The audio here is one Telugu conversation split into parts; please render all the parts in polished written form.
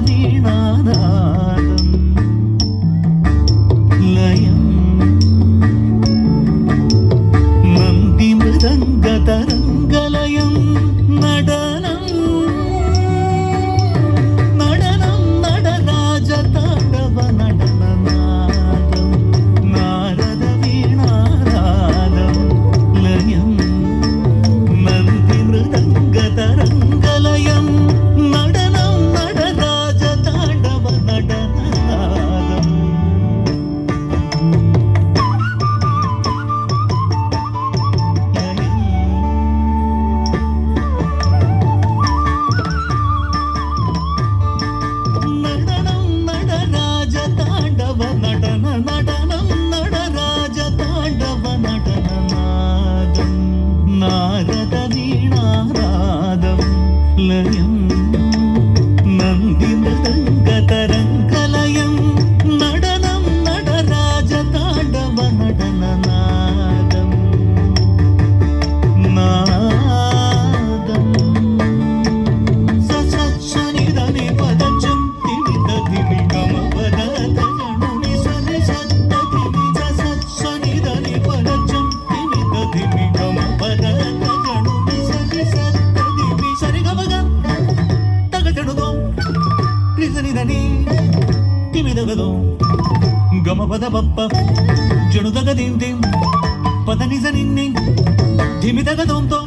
వీణానాదం లయం నంది మృదంగ తరంగలయం నడనం నడనం నడరాజ తాండవ నడననాదం నారద వీణానాదం లయం నంది మృదంగ తరంగలయం నడనం నడరాజ తాండవ నడననాదం నడనం నడరాజ తాండవ నడన నడనం నడరాజ తాండవ నడననాదం నారద వీణానాదం లయం నంది మృదంగ తరంగలయం నడనం నడరాజ తాండవ నడననాదం నాదం ససని పదచం తిమిత తిమి గమ పదత గణుని సని సత్త తిమి ససని పదచం తిమిత తిమి గమ పదత గణుని సని సత్త తిమి సరి గమగ తగ జణుగో రిసని దని తిమి దగదో గమ పద పప్ప జణు దగ దిం దిం పద నిజ నిన్ని ధిమి దగ దోం తో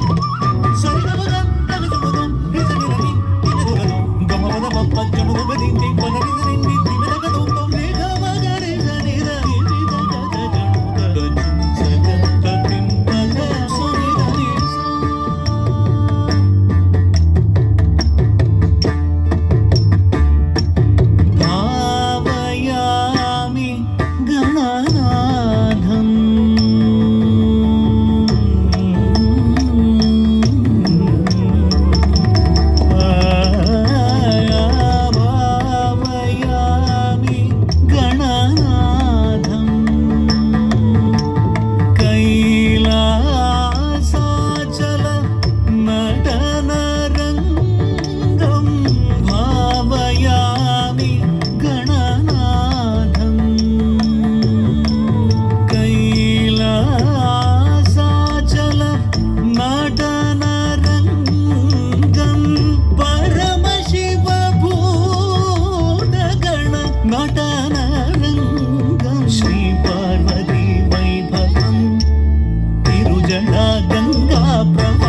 సరి గమగ తగ జణుగో రిసని దని తిమి దగదో గమ పద పప్ప జణు దగ దిం దిం పద నిజ నిన్ని ధిమి దగ దోం తో రే గమ గ రే గ ని ద ధిమి దగ ద జణు దగ సగ త తిం పద సని దని భావయామి గణనాథం భావయామి గణనాథం కైలాసాచల నటనరంగం భావయామి గణనాథం కైలాసాచల నటనరంగం పరమశివ భూతగణ నటనరంగం శ్రీ పార్వతీ వైభవం తిరుజడా గంగా ప్రవ